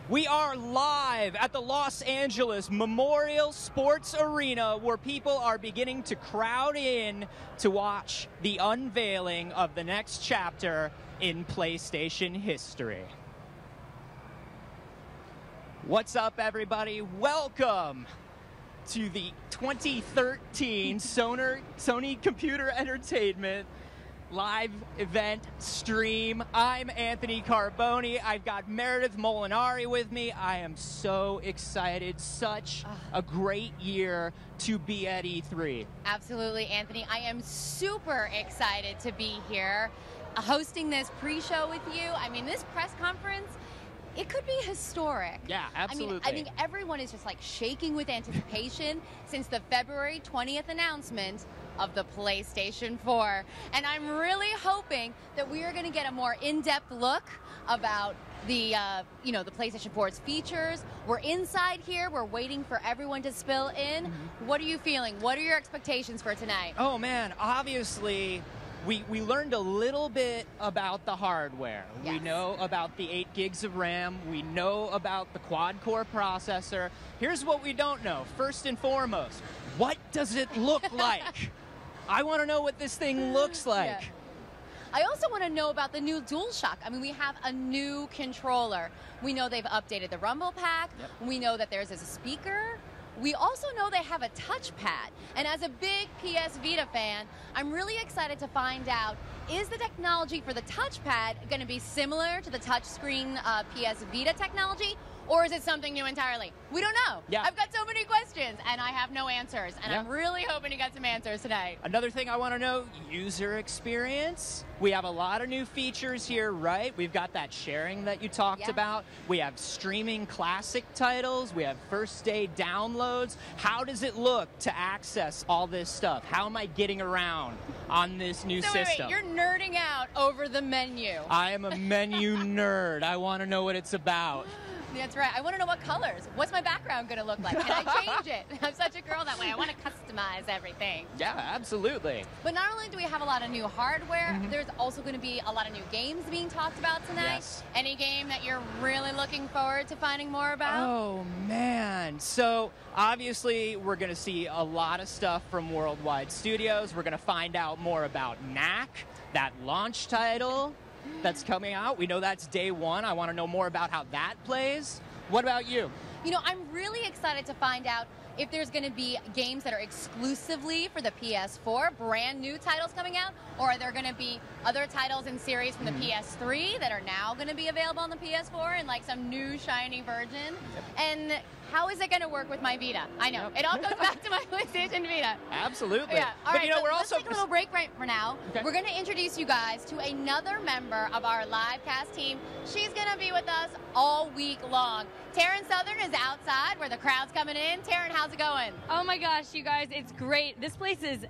We are live at the Los Angeles Memorial Sports Arena, where people are beginning to crowd in to watch the unveiling of the next chapter in PlayStation history. What's up, everybody? Welcome to the 2013 Sony Computer Entertainment live event stream. I'm Anthony Carboni. I've got Meredith Molinari with me. I am so excited. Such a great year to be at E3. Absolutely, Anthony. I am super excited to be here hosting this pre-show with you. I mean, this press conference, it could be historic. Yeah, absolutely. I think everyone is just like shaking with anticipation since the February 20th announcement of the PlayStation 4. And I'm really hoping that we are going to get a more in-depth look about the the PlayStation 4's features. We're inside here. We're waiting for everyone to spill in. What are you feeling? What are your expectations for tonight? Oh, man. Obviously, we learned a little bit about the hardware. Yes. We know about the 8 gigs of RAM. We know about the quad-core processor. Here's what we don't know. First and foremost, what does it look like? I want to know what this thing looks like. Yeah. I also want to know about the new DualShock. I mean, we have a new controller. We know they've updated the Rumble Pack. Yep. We know that there's a speaker. We also know they have a touchpad. And as a big PS Vita fan, I'm really excited to find out, is the technology for the touchpad going to be similar to the touchscreen PS Vita technology? Or is it something new entirely? We don't know. Yeah. I've got so many questions, and I have no answers. And I'm really hoping to get some answers tonight. Another thing I want to know, user experience. We have a lot of new features here, right? We've got that sharing that you talked about. We have streaming classic titles. We have first-day downloads. How does it look to access all this stuff? How am I getting around on this new system? Wait, you're nerding out over the menu. I am a menu nerd. I want to know what it's about. That's right. I want to know what colors. What's my background going to look like? Can I change it? I'm such a girl that way. I want to customize everything. Yeah, absolutely. But not only do we have a lot of new hardware, there's also going to be a lot of new games being talked about tonight. Yes. Any game that you're really looking forward to finding more about? Oh, man. So, obviously, we're going to see a lot of stuff from Worldwide Studios. We're going to find out more about Knack, that launch title that's coming out. We know that's day one. I want to know more about how that plays. What about you? You know, I'm really excited to find out if there's going to be games that are exclusively for the PS4, brand new titles coming out, or are there going to be other titles in series from the PS3 that are now going to be available on the PS4 in like some new shiny version? And how is it going to work with my Vita? I know. It all goes back to my PlayStation Vita. Absolutely. Yeah. All right, we're let's also take a little break right for now. Okay. We're going to introduce you guys to another member of our live cast team. She's going to be with us all week long. Taryn Southern is outside where the crowd's coming in. Taryn, how's it going? Oh my gosh, you guys, it's great. This place is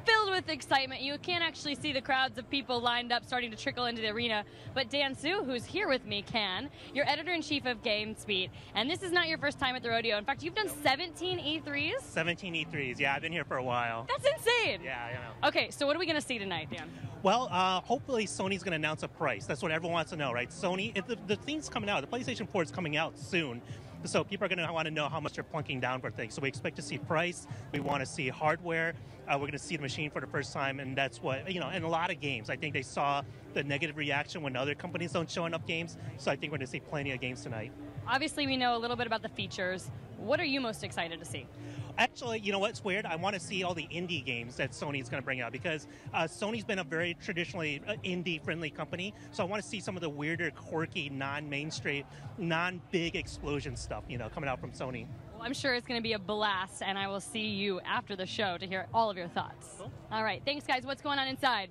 filled with excitement. You can't actually see the crowds of people lined up starting to trickle into the arena, but Dan Su, who's here with me, can. You're editor-in-chief of GameSpeed, and this is not your first time at the rodeo. In fact, you've done 17 E3s? 17 E3s, yeah, I've been here for a while. That's insane! Yeah, I know. Okay, so what are we going to see tonight, Dan? Well, hopefully Sony's going to announce a price. That's what everyone wants to know, right? Sony, the thing's coming out, the PlayStation 4 is coming out soon. So people are going to want to know how much they're plunking down for things. So we expect to see price. We want to see hardware. We're going to see the machine for the first time, and that's what, in a lot of games. I think they saw the negative reaction when other companies don't show enough games. So I think we're going to see plenty of games tonight. Obviously, we know a little bit about the features. What are you most excited to see? Actually, you know what's weird? I want to see all the indie games that Sony's going to bring out, because Sony's been a very traditionally indie-friendly company. So I want to see some of the weirder, quirky, non-mainstream, non-big explosion stuff, coming out from Sony. Well, I'm sure it's going to be a blast, and I will see you after the show to hear all of your thoughts. Cool. All right, thanks, guys. What's going on inside?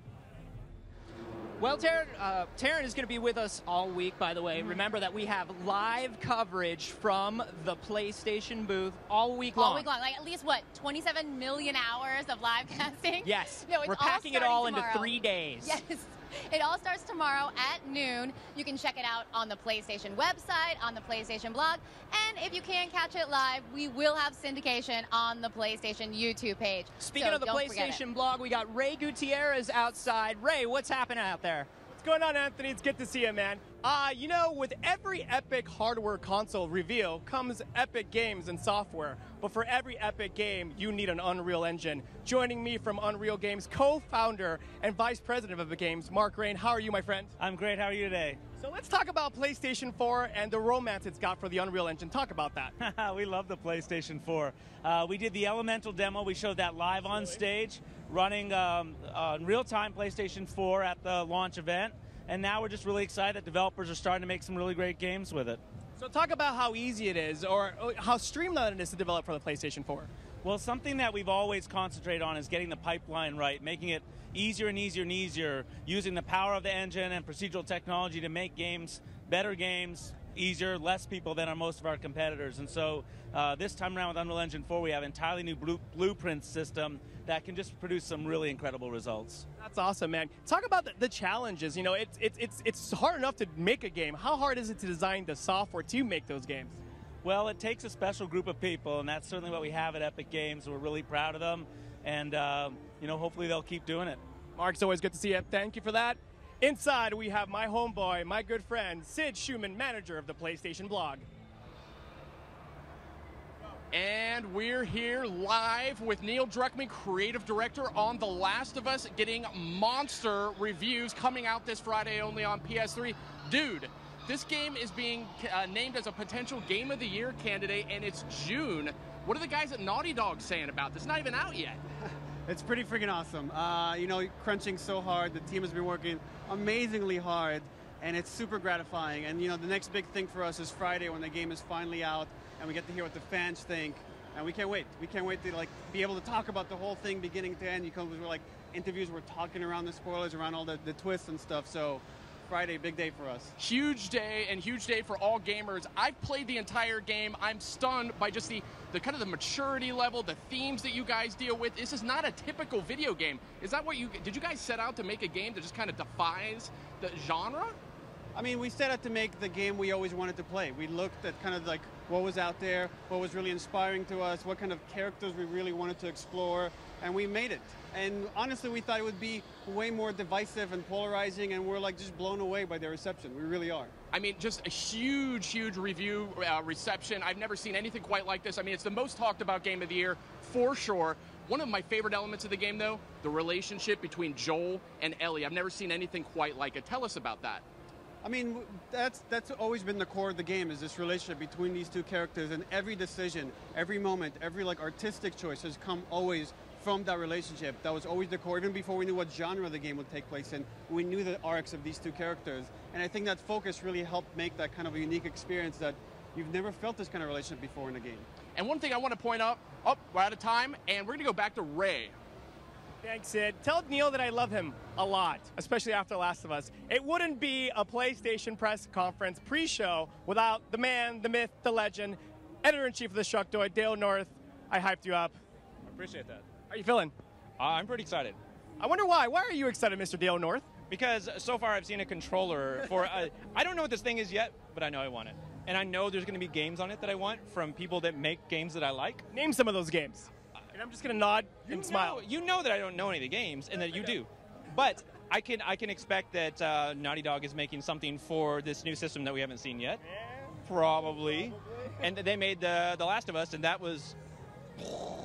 Well, Taryn is going to be with us all week, by the way. Remember that we have live coverage from the PlayStation booth all week long. All week long. Like, at least, 27 million hours of live casting? Yes. No, it's We're packing it all into tomorrow. 3 days. Yes. It all starts tomorrow at noon. You can check it out on the PlayStation website, on the PlayStation blog, and if you can't catch it live, we will have syndication on the PlayStation YouTube page. Speaking of the PlayStation blog, we got Ray Gutierrez outside. Ray, what's happening out there? What's going on, Anthony? It's good to see you, man. You know, with every Epic hardware console reveal comes Epic games and software. But for every Epic game, you need an Unreal Engine. Joining me from Unreal Games, co-founder and vice president of Epic Games, Mark Rain. How are you, my friend? I'm great. How are you today? So let's talk about PlayStation 4 and the romance it's got for the Unreal Engine. Talk about that. We love the PlayStation 4. We did the Elemental demo. We showed that live on stage, running on real-time PlayStation 4 at the launch event. And now we're just really excited that developers are starting to make some really great games with it. So talk about how easy it is, or how streamlined it is to develop for the PlayStation 4. Well, something that we've always concentrated on is getting the pipeline right, making it easier and easier and easier, using the power of the engine and procedural technology to make games, better games, easier, less people than are most of our competitors. And so this time around with Unreal Engine 4, we have an entirely new blueprint system that can just produce some really incredible results. That's awesome, man. Talk about the challenges. You know, it's hard enough to make a game. How hard is it to design the software to make those games? Well, it takes a special group of people, and that's certainly what we have at Epic Games. We're really proud of them, and you know, hopefully they'll keep doing it. Mark, it's always good to see you. Thank you for that. Inside, we have my homeboy, my good friend, Sid Schumann, manager of the PlayStation blog. And we're here live with Neil Druckmann, creative director on The Last of Us, getting monster reviews coming out this Friday only on PS3. Dude, this game is being named as a potential Game of the Year candidate, and it's June. What are the guys at Naughty Dog saying about this? Not even out yet. It's pretty freaking awesome. You know, crunching so hard. The team has been working amazingly hard, and it's super gratifying. And, you know, the next big thing for us is Friday when the game is finally out, and we get to hear what the fans think. And we can't wait. We can't wait to, like, be able to talk about the whole thing beginning to end. You come with, like, interviews, we're talking around the spoilers, around all the twists and stuff. So Friday, big day for us. Huge day, and huge day for all gamers. I've played the entire game. I'm stunned by just the kind of the maturity level, the themes that you guys deal with. This is not a typical video game. Is that what did you guys set out to make a game that just kind of defies the genre? I mean, we set out to make the game we always wanted to play. We looked at kind of like what was out there, what was really inspiring to us, what kind of characters we really wanted to explore, and we made it. And honestly, we thought it would be way more divisive and polarizing, and we're like just blown away by the reception. We really are. I mean, just a huge, huge review reception. I've never seen anything quite like this. I mean, it's the most talked about game of the year, for sure. One of my favorite elements of the game, though, the relationship between Joel and Ellie. I've never seen anything quite like it. Tell us about that. I mean, that's always been the core of the game, is this relationship between these two characters, and every decision, every moment, every like artistic choice has come always from that relationship. That was always the core, even before we knew what genre the game would take place in. We knew the arcs of these two characters, and I think that focus really helped make that kind of a unique experience that you've never felt this kind of relationship before in a game. And one thing I want to point out, we're out of time, and we're going to go back to Ray. Thanks, Sid. Tell Neil that I love him a lot, especially after Last of Us. It wouldn't be a PlayStation press conference pre-show without the man, the myth, the legend, editor-in-chief of the Shuckdoid, Dale North. I hyped you up. I appreciate that. How are you feeling? I'm pretty excited. I wonder why. Why are you excited, Mr. Dale North? Because so far I've seen a controller for, I don't know what this thing is yet, but I know I want it. And I know there's going to be games on it that I want from people that make games that I like. Name some of those games. And I'm just going to nod and smile. You know that I don't know any of the games, and that you do. But I can expect that Naughty Dog is making something for this new system that we haven't seen yet. Yeah, probably. And they made the Last of Us, and that was...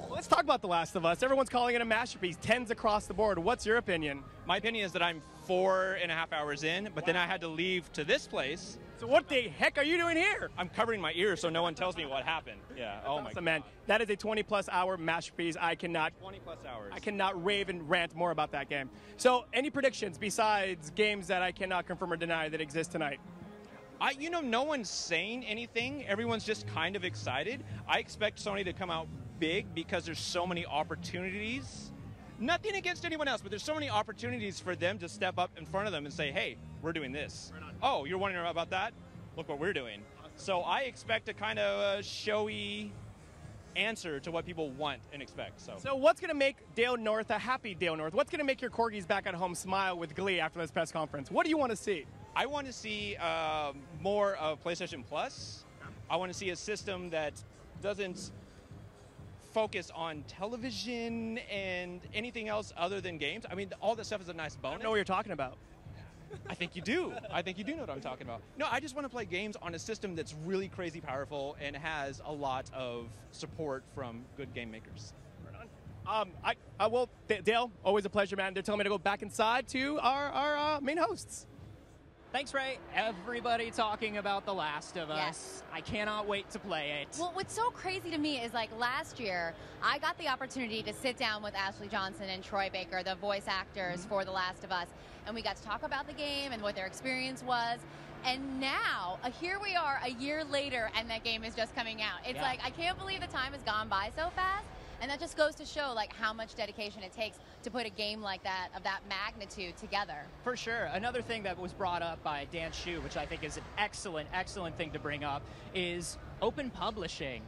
Let's talk about The Last of Us. Everyone's calling it a masterpiece. 10s across the board. What's your opinion? My opinion is that I'm 4.5 hours in, but then I had to leave to this place. So what the heck are you doing here? I'm covering my ears so no one tells me what happened. Yeah. That's awesome, my man. That is a 20-plus hour masterpiece. 20-plus hours. I cannot rave and rant more about that game. So, any predictions besides games that I cannot confirm or deny that exist tonight? No one's saying anything. Everyone's just kind of excited. I expect Sony to come out big because there's so many opportunities. Nothing against anyone else, but there's so many opportunities for them to step up in front of them and say, hey, we're doing this. Oh, you're wondering about that? Look what we're doing. So I expect a kind of showy answer to what people want and expect. So what's going to make Dale North a happy Dale North? What's going to make your corgis back at home smile with glee after this press conference? What do you want to see? I want to see more of PlayStation Plus. I want to see a system that doesn't focus on television and anything else other than games. I mean, all this stuff is a nice bonus. I don't know what you're talking about. I think you do. I think you do know what I'm talking about. No, I just want to play games on a system that's really crazy powerful and has a lot of support from good game makers. I will, Dale, always a pleasure, man. They're telling me to go back inside to our main hosts. Thanks, Ray. Everybody talking about The Last of Us. Yes. I cannot wait to play it. Well, what's so crazy to me is like last year, I got the opportunity to sit down with Ashley Johnson and Troy Baker, the voice actors for The Last of Us, and we got to talk about the game and what their experience was. And now, here we are a year later, and that game is just coming out. It's like, I can't believe the time has gone by so fast. And that just goes to show like how much dedication it takes to put a game like that, of that magnitude, together. For sure. Another thing that was brought up by Dan Shu, which I think is an excellent, excellent thing to bring up, is open publishing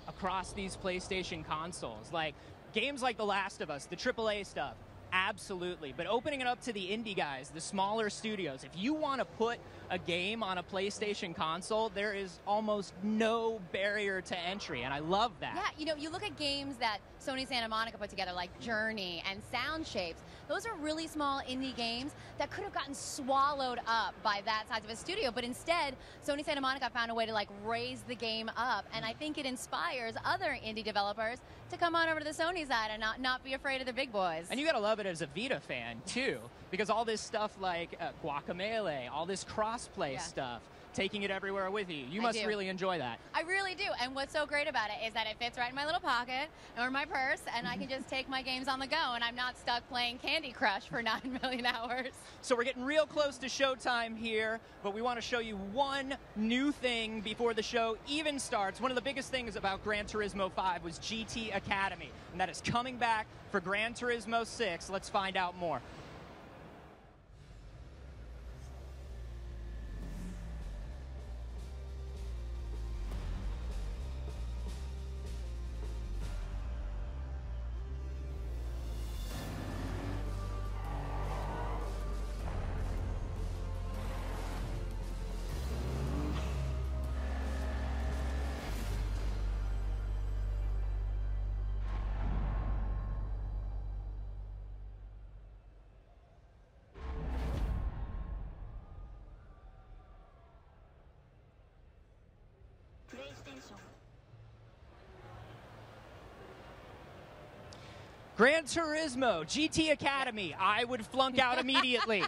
across these PlayStation consoles. Like, games like The Last of Us, the AAA stuff, absolutely. But opening it up to the indie guys, the smaller studios, if you want to put a game on a PlayStation console, there is almost no barrier to entry, and I love that. Yeah, you know, you look at games that Sony Santa Monica put together, like Journey and Sound Shapes. Those are really small indie games that could have gotten swallowed up by that size of a studio, but instead, Sony Santa Monica found a way to like raise the game up, and I think it inspires other indie developers to come on over to the Sony side and not be afraid of the big boys. And you gotta love it as a Vita fan, too, because all this stuff like Guacamelee, all this cross-play stuff, taking it everywhere with you. You must really enjoy that. I really do, and what's so great about it is that it fits right in my little pocket or my purse, and I can just take my games on the go, and I'm not stuck playing Candy Crush for 9 million hours. So we're getting real close to showtime here, but we want to show you one new thing before the show even starts. One of the biggest things about Gran Turismo 5 was GT Academy, and that is coming back for Gran Turismo 6. Let's find out more. Gran Turismo, GT Academy. I would flunk out immediately.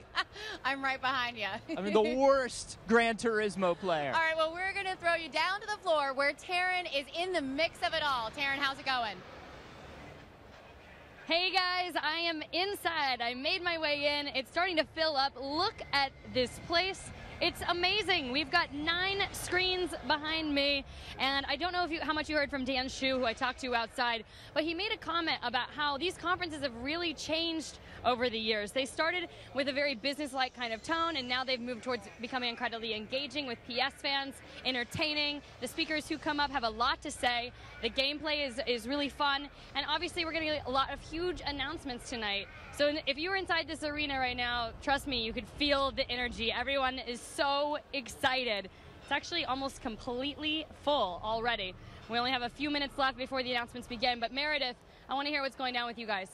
I'm right behind you. I'm the worst Gran Turismo player. All right, well, we're going to throw you down to the floor where Taryn is in the mix of it all. Taryn, how's it going? Hey guys, I am inside. I made my way in. It's starting to fill up. Look at this place. It's amazing. We've got 9 screens behind me, and I don't know how much you heard from Dan Shu, who I talked to outside, but he made a comment about how these conferences have really changed over the years. They started with a very business-like kind of tone, and now they've moved towards becoming incredibly engaging with PS fans, entertaining. The speakers who come up have a lot to say. The gameplay is really fun, and obviously we're going to get a lot of huge announcements tonight. So if you were inside this arena right now, trust me, you could feel the energy. Everyone is so excited. It's actually almost completely full already. We only have a few minutes left before the announcements begin, but Meredith, I want to hear what's going down with you guys.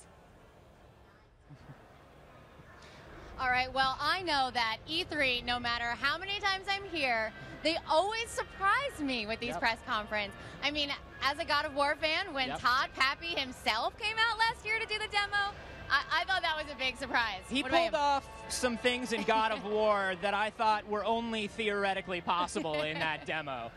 All right, well, I know that E3, no matter how many times I'm here, they always surprise me with these press conferences. I mean, as a God of War fan, when Todd Pappy himself came out last year to do the demo, I thought that was a big surprise. He pulled off some things in God of War that I thought were only theoretically possible in that demo.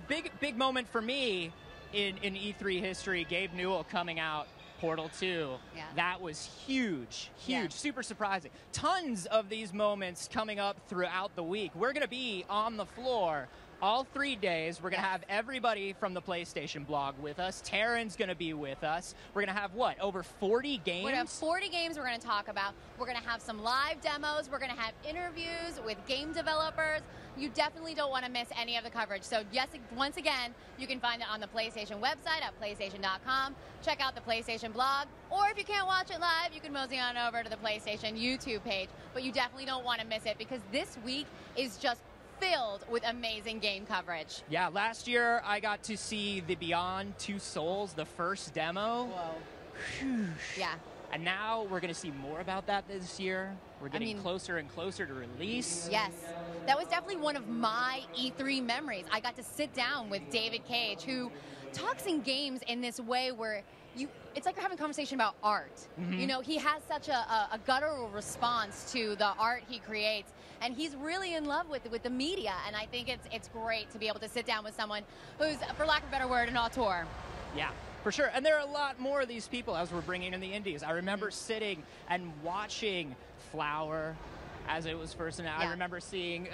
Big moment for me in E3 history, Gabe Newell coming out, Portal 2. Yeah. That was huge, super surprising. Tons of these moments coming up throughout the week. We're going to be on the floor all 3 days. We're going to have everybody from the PlayStation blog with us. Taryn's going to be with us. We're going to have, what, over 40 games? We're going to have 40 games we're going to talk about. We're going to have some live demos. We're going to have interviews with game developers. You definitely don't want to miss any of the coverage. So, yes, once again, you can find it on the PlayStation website at PlayStation.com. Check out the PlayStation blog. Or if you can't watch it live, you can mosey on over to the PlayStation YouTube page. But you definitely don't want to miss it because this week is just filled with amazing game coverage. Yeah, last year I got to see the Beyond Two Souls, the first demo. Whoa. Yeah. And now we're going to see more about that this year. We're getting closer and closer to release. Yes, that was definitely one of my E3 memories. I got to sit down with David Cage, who talks in games in this way where it's like you're having a conversation about art. You know, he has such a guttural response to the art he creates, and he's really in love with the media, and I think it's great to be able to sit down with someone who's, for lack of a better word, an auteur. Yeah, for sure. And there are a lot more of these people as we're bringing in the indies. I remember sitting and watching Flower as it was first announced. I remember seeing,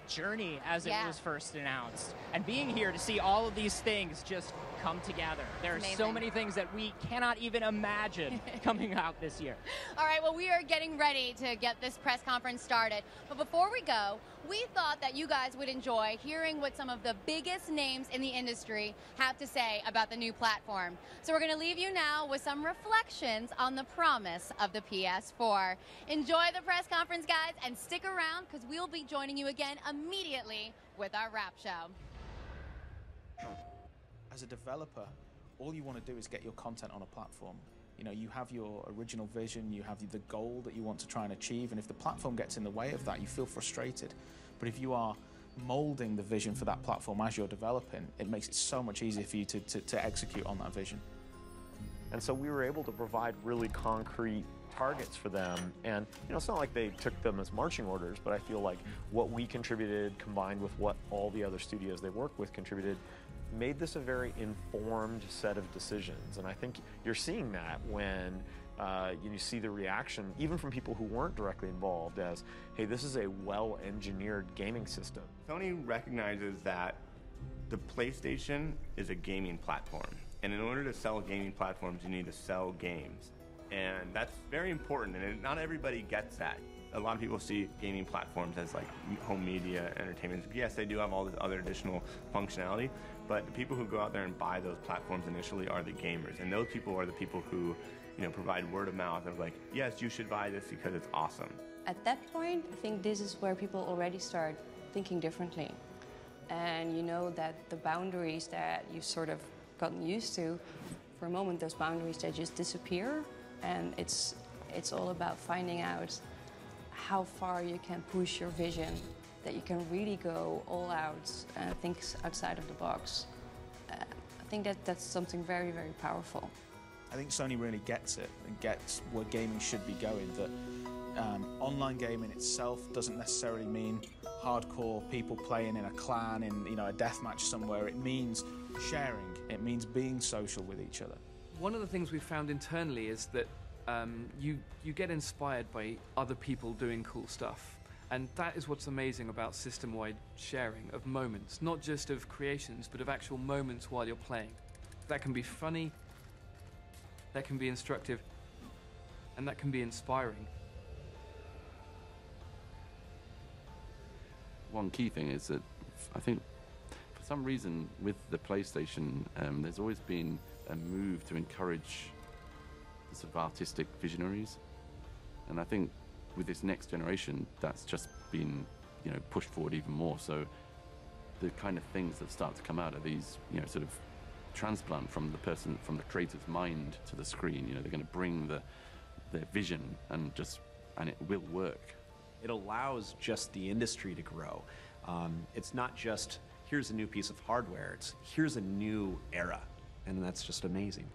Journey as it was first announced. And being here to see all of these things just come together. There are so many things that we cannot even imagine coming out this year. All right, well, we are getting ready to get this press conference started. But before we go, we thought that you guys would enjoy hearing what some of the biggest names in the industry have to say about the new platform. So we're going to leave you now with some reflections on the promise of the PS4. Enjoy the press conference, guys, and stick around because we'll be joining you again immediately with our wrap show. As a developer, all you want to do is get your content on a platform. You know, you have your original vision, you have the goal that you want to try and achieve, and if the platform gets in the way of that, you feel frustrated. But if you are molding the vision for that platform as you're developing, it makes it so much easier for you to execute on that vision. And so we were able to provide really concrete targets for them, and it's not like they took them as marching orders, but I feel like what we contributed combined with what all the other studios they work with contributed made this a very informed set of decisions. And I think you're seeing that when you see the reaction, even from people who weren't directly involved, as, hey, this is a well-engineered gaming system. Sony recognizes that the PlayStation is a gaming platform. And in order to sell gaming platforms, you need to sell games. And that's very important, and not everybody gets that. A lot of people see gaming platforms as like home media, entertainment. Yes, they do have all this other additional functionality, but the people who go out there and buy those platforms initially are the gamers. And those people are the people who, provide word of mouth of like, yes, you should buy this because it's awesome. At that point, I think this is where people already start thinking differently. And you know that the boundaries that you've sort of gotten used to, for a moment, those boundaries, they just disappear. And it's all about finding out how far you can push your vision, that you can really go all out and think outside of the box. I think that's something very, very powerful. I think Sony really gets it and gets where gaming should be going, that online gaming itself doesn't necessarily mean hardcore people playing in a clan in a deathmatch somewhere. It means sharing. It means being social with each other. One of the things we've found internally is that you get inspired by other people doing cool stuff. And that is what's amazing about system-wide sharing of moments, not just of creations, but of actual moments while you're playing. That can be funny, that can be instructive, and that can be inspiring. One key thing is that I think for some reason with the PlayStation, there's always been a move to encourage the sort of artistic visionaries, and I think with this next generation, that's just been pushed forward even more. So the kind of things that start to come out of these, sort of transplant from the creator's mind to the screen. They're going to bring their vision and it will work. It allows just the industry to grow. It's not just here's a new piece of hardware. It's here's a new era, and that's just amazing.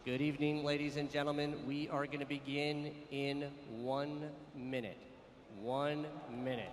Good evening, ladies and gentlemen. We are going to begin in 1 minute. 1 minute.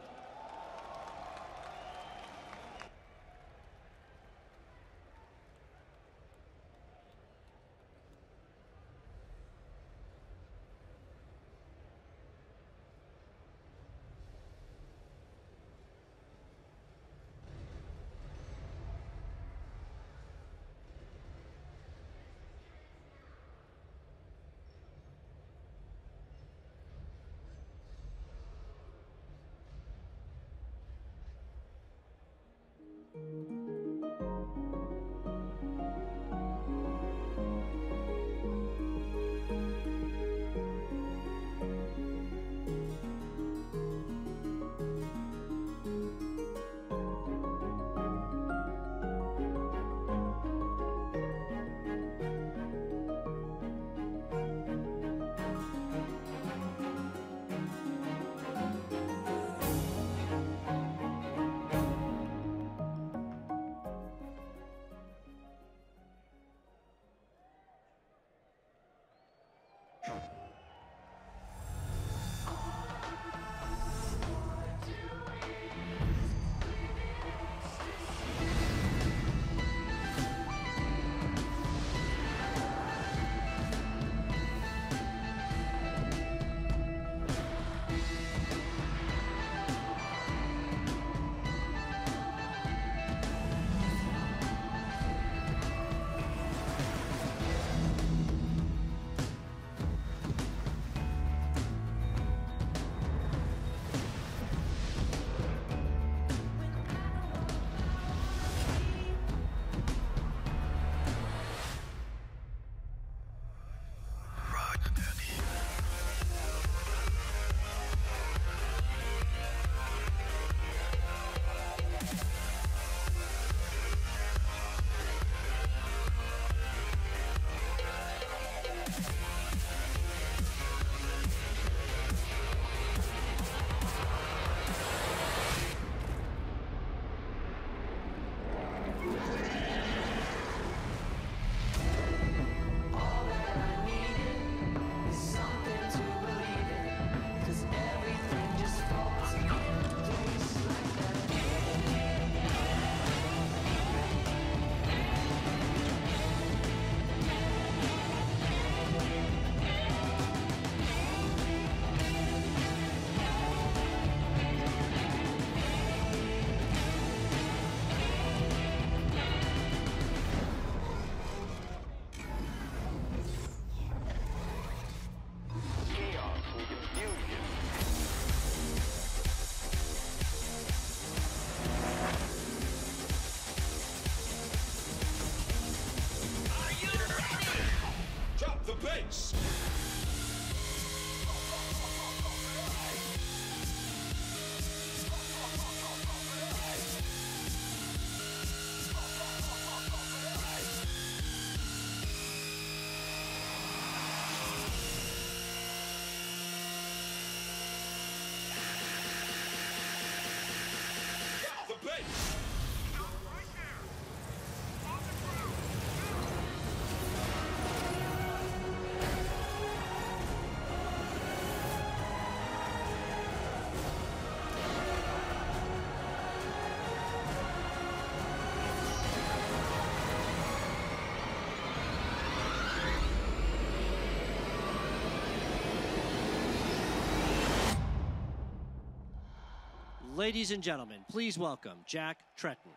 Ladies and gentlemen, please welcome Jack Tretton.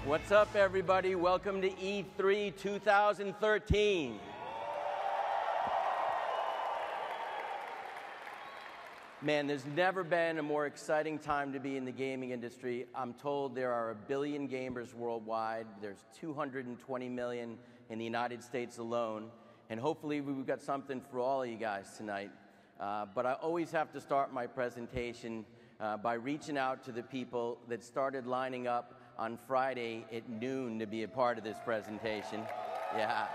What's up, everybody? Welcome to E3 2013. Man, there's never been a more exciting time to be in the gaming industry. I'm told there are 1 billion gamers worldwide. There's 220 million in the United States alone. And hopefully we've got something for all of you guys tonight. But I always have to start my presentation by reaching out to the people that started lining up on Friday at noon to be a part of this presentation. Yeah.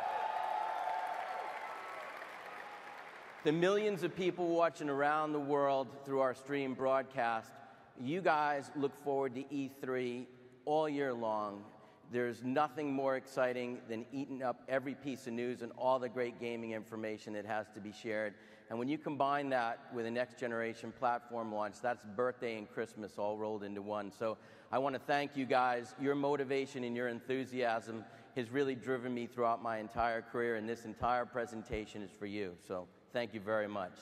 The millions of people watching around the world through our stream broadcast, you guys look forward to E3 all year long. There's nothing more exciting than eating up every piece of news and all the great gaming information that has to be shared. And when you combine that with a next generation platform launch, that's birthday and Christmas all rolled into one. So I want to thank you guys. Your motivation and your enthusiasm has really driven me throughout my entire career, and this entire presentation is for you. So thank you very much.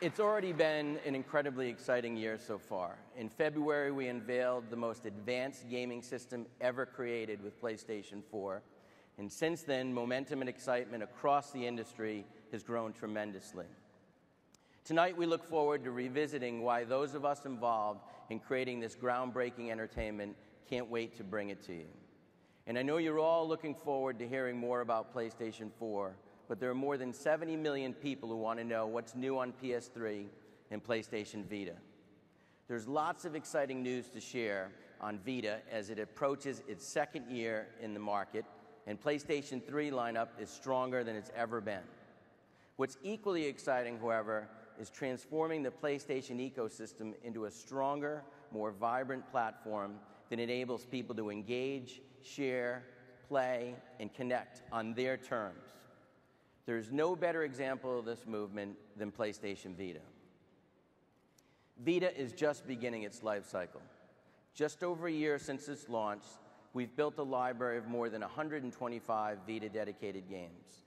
It's already been an incredibly exciting year so far. In February, we unveiled the most advanced gaming system ever created with PlayStation 4. And since then, momentum and excitement across the industry has grown tremendously. Tonight, we look forward to revisiting why those of us involved in creating this groundbreaking entertainment can't wait to bring it to you. And I know you're all looking forward to hearing more about PlayStation 4, but there are more than 70 million people who want to know what's new on PS3 and PlayStation Vita. There's lots of exciting news to share on Vita as it approaches its second year in the market, and PlayStation 3 lineup is stronger than it's ever been. What's equally exciting, however, is transforming the PlayStation ecosystem into a stronger, more vibrant platform that enables people to engage, share, play, and connect on their terms. There's no better example of this movement than PlayStation Vita. Vita is just beginning its life cycle. Just over a year since its launch, we've built a library of more than 125 Vita-dedicated games.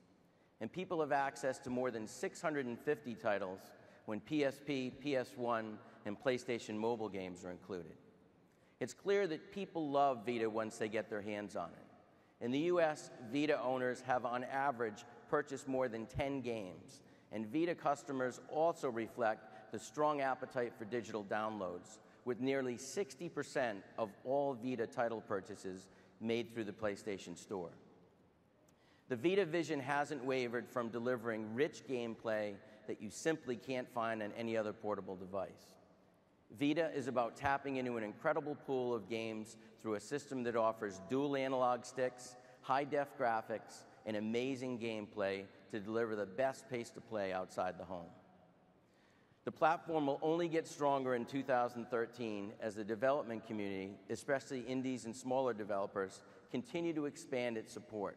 And people have access to more than 650 titles when PSP, PS1, and PlayStation Mobile games are included. It's clear that people love Vita once they get their hands on it. In the US, Vita owners have on average purchased more than 10 games, and Vita customers also reflect the strong appetite for digital downloads, with nearly 60% of all Vita title purchases made through the PlayStation Store. The Vita vision hasn't wavered from delivering rich gameplay that you simply can't find on any other portable device. Vita is about tapping into an incredible pool of games through a system that offers dual analog sticks, high-def graphics, and amazing gameplay to deliver the best pace to play outside the home. The platform will only get stronger in 2013 as the development community, especially indies and smaller developers, continue to expand its support.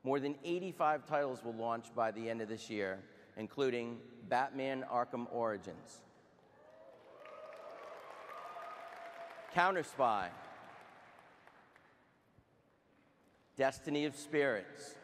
More than 85 titles will launch by the end of this year, including Batman Arkham Origins, Counter-Spy, Destiny of Spirits,